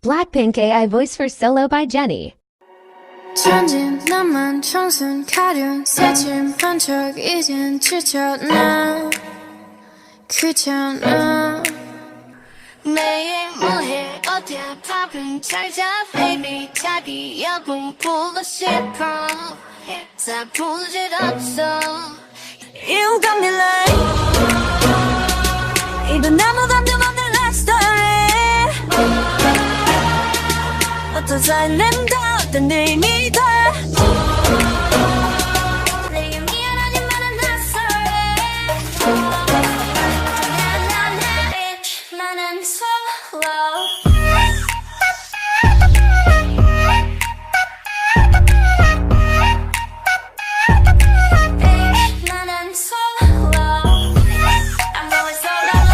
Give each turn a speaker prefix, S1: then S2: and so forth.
S1: Blackpink AI voice for solo by Jennie.
S2: 천진 나만 청순 가련 새침한 척 이젠 지쳤나 귀찮아
S3: 매일 뭐해 어디야 밥은 잘자 baby 자기 여분 보고 싶어 다 부질없어
S4: You got me like 이건 아무 감정 없는 love story 어떤 설렘과 어떤 의미가
S3: 내게 미안하지만은 not sorry 나는 slow